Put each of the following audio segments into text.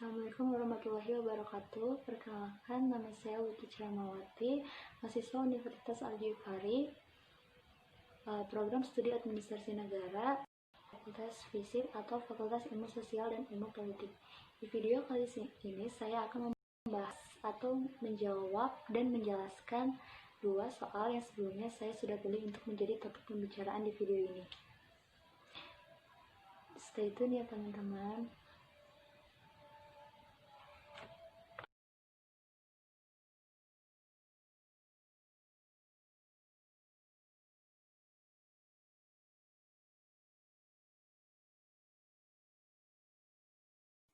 Assalamualaikum warahmatullahi wabarakatuh. Perkenalkan, nama saya Luki Ciramawati, mahasiswa Universitas Al-Jifari, program studi administrasi negara, Fakultas Fisip atau Fakultas Ilmu Sosial dan Ilmu Politik. Di video kali ini saya akan membahas atau menjawab dan menjelaskan dua soal yang sebelumnya saya sudah pilih untuk menjadi topik pembicaraan di video ini. Stay tune ya teman-teman.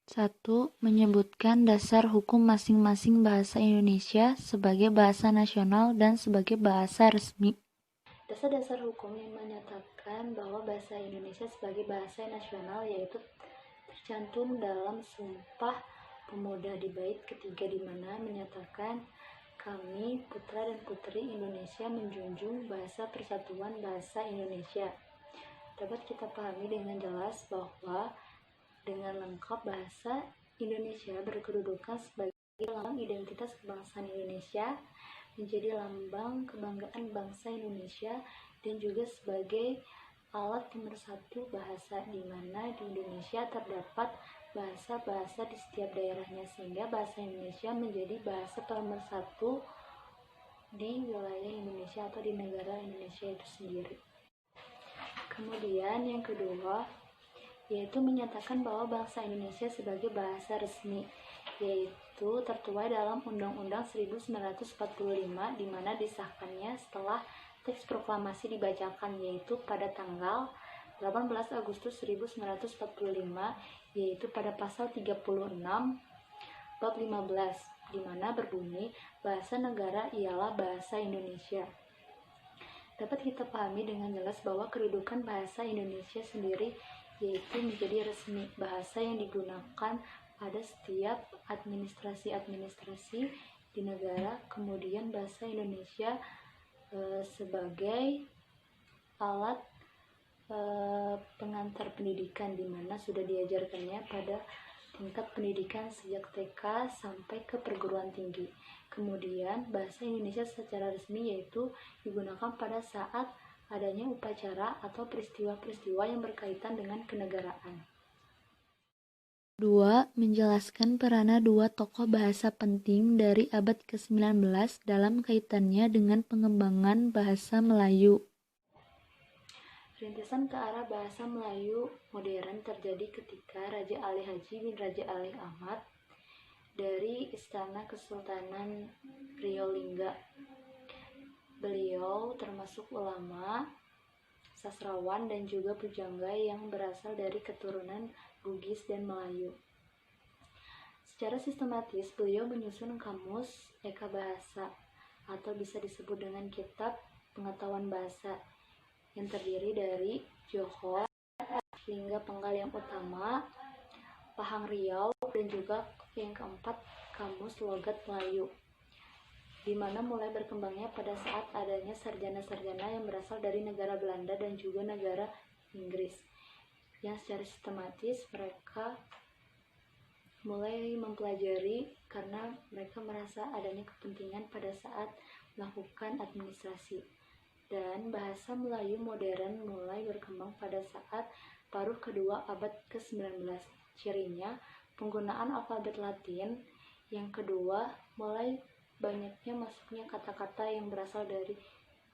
Satu, menyebutkan dasar hukum masing-masing bahasa Indonesia sebagai bahasa nasional dan sebagai bahasa resmi. Dasar-dasar hukum yang menyatakan bahwa bahasa Indonesia sebagai bahasa nasional yaitu tercantum dalam Sumpah Pemuda di bait ketiga, di mana menyatakan kami putra dan putri Indonesia menjunjung bahasa persatuan bahasa Indonesia. Dapat kita pahami dengan jelas bahwa dengan lengkap bahasa Indonesia berkedudukan sebagai lambang identitas kebangsaan Indonesia, menjadi lambang kebanggaan bangsa Indonesia, dan juga sebagai alat pemersatu bahasa, di mana di Indonesia terdapat bahasa-bahasa di setiap daerahnya, sehingga bahasa Indonesia menjadi bahasa pemersatu di wilayah Indonesia atau di negara Indonesia itu sendiri. Kemudian yang kedua yaitu menyatakan bahwa bangsa Indonesia sebagai bahasa resmi, yaitu tertuai dalam Undang-Undang 1945, di mana disahkannya setelah teks proklamasi dibacakan, yaitu pada tanggal 18 Agustus 1945, yaitu pada pasal 36 bab 15, di mana berbunyi bahasa negara ialah bahasa Indonesia. Dapat kita pahami dengan jelas bahwa kedudukan bahasa Indonesia sendiri yaitu menjadi resmi, bahasa yang digunakan pada setiap administrasi di negara. Kemudian bahasa Indonesia sebagai alat pengantar pendidikan, di mana sudah diajarkannya pada tingkat pendidikan sejak TK sampai ke perguruan tinggi. Kemudian bahasa Indonesia secara resmi yaitu digunakan pada saat adanya upacara atau peristiwa-peristiwa yang berkaitan dengan kenegaraan. 2. Menjelaskan peranan dua tokoh bahasa penting dari abad ke-19 dalam kaitannya dengan pengembangan bahasa Melayu. Rintisan ke arah bahasa Melayu modern terjadi ketika Raja Ali Haji bin Raja Ali Ahmad dari Istana Kesultanan Riau Lingga. Beliau termasuk ulama, sastrawan, dan juga pujangga yang berasal dari keturunan Bugis dan Melayu. Secara sistematis, beliau menyusun kamus Eka Bahasa, atau bisa disebut dengan Kitab Pengetahuan Bahasa, yang terdiri dari Johor, Lingga Penggal yang utama, Pahang Riau, dan juga yang keempat, Kamus Logat Melayu, di mana mulai berkembangnya pada saat adanya sarjana-sarjana yang berasal dari negara Belanda dan juga negara Inggris, yang secara sistematis mereka mulai mempelajari karena mereka merasa adanya kepentingan pada saat melakukan administrasi. Dan bahasa Melayu modern mulai berkembang pada saat paruh kedua abad ke-19. Cirinya penggunaan alfabet Latin. Yang kedua, mulai banyaknya masuknya kata-kata yang berasal dari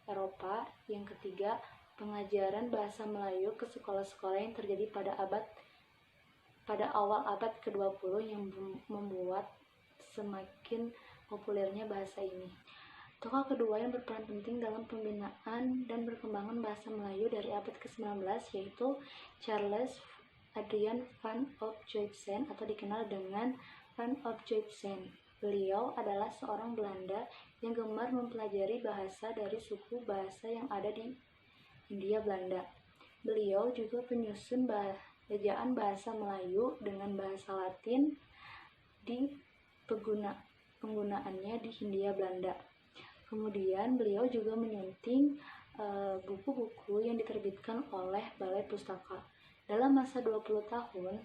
Eropa. Yang ketiga, pengajaran bahasa Melayu ke sekolah-sekolah yang terjadi pada awal abad ke-20 yang membuat semakin populernya bahasa ini. Tokoh kedua yang berperan penting dalam pembinaan dan perkembangan bahasa Melayu dari abad ke-19 yaitu Charles Adrian van Ophuijsen, atau dikenal dengan Van Ophuijsen. Beliau adalah seorang Belanda yang gemar mempelajari bahasa dari suku bahasa yang ada di Hindia Belanda. Beliau juga penyusun ejaan bahasa Melayu dengan bahasa Latin di penggunaannya di Hindia Belanda. Kemudian beliau juga menyunting buku-buku yang diterbitkan oleh Balai Pustaka. Dalam masa 20 tahun,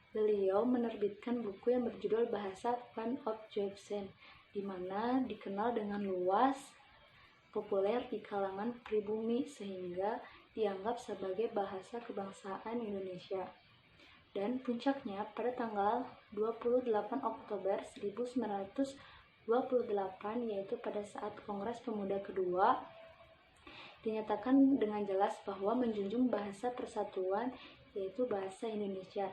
Beliau menerbitkan buku yang berjudul Bahasa Van op Joybsen, di mana dikenal dengan luas, populer di kalangan pribumi sehingga dianggap sebagai bahasa kebangsaan Indonesia. Dan puncaknya pada tanggal 28 Oktober 1928, yaitu pada saat Kongres Pemuda kedua, dinyatakan dengan jelas bahwa menjunjung bahasa persatuan, yaitu bahasa Indonesia.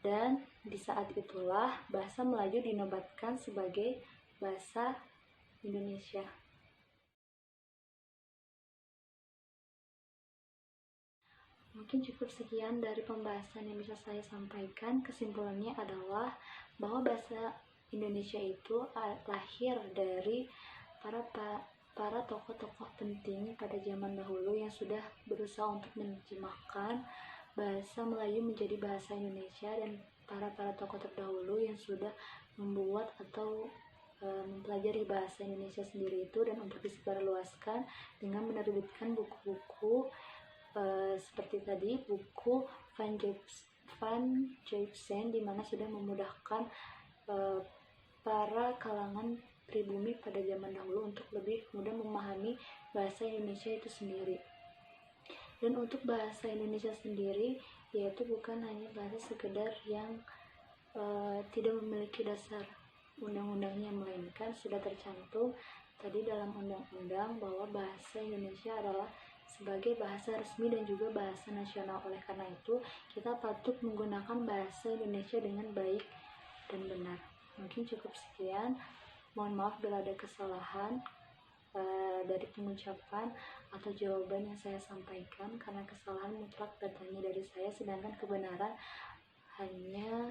Dan di saat itulah bahasa Melayu dinobatkan sebagai bahasa Indonesia. Mungkin cukup sekian dari pembahasan yang bisa saya sampaikan. Kesimpulannya adalah bahwa bahasa Indonesia itu lahir dari para tokoh-tokoh penting pada zaman dahulu yang sudah berusaha untuk menerjemahkan bahasa Melayu menjadi bahasa Indonesia, dan para tokoh terdahulu yang sudah membuat atau mempelajari bahasa Indonesia sendiri itu, dan untuk disebarluaskan dengan menerbitkan buku-buku seperti tadi buku Van Joybsen, di mana sudah memudahkan para kalangan pribumi pada zaman dahulu untuk lebih mudah memahami bahasa Indonesia itu sendiri. Dan untuk bahasa Indonesia sendiri, yaitu bukan hanya bahasa sekedar yang tidak memiliki dasar undang-undangnya, melainkan sudah tercantum tadi dalam undang-undang bahwa bahasa Indonesia adalah sebagai bahasa resmi dan juga bahasa nasional. Oleh karena itu, kita patut menggunakan bahasa Indonesia dengan baik dan benar. Mungkin cukup sekian. Mohon maaf bila ada kesalahan dari pengucapan atau jawaban yang saya sampaikan, karena kesalahan mutlak datangnya dari saya, sedangkan kebenaran hanya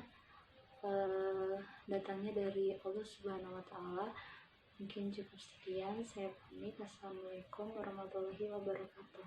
datangnya dari Allah Subhanahu wa Ta'ala. Mungkin cukup sekian, saya pamit. Assalamualaikum warahmatullahi wabarakatuh.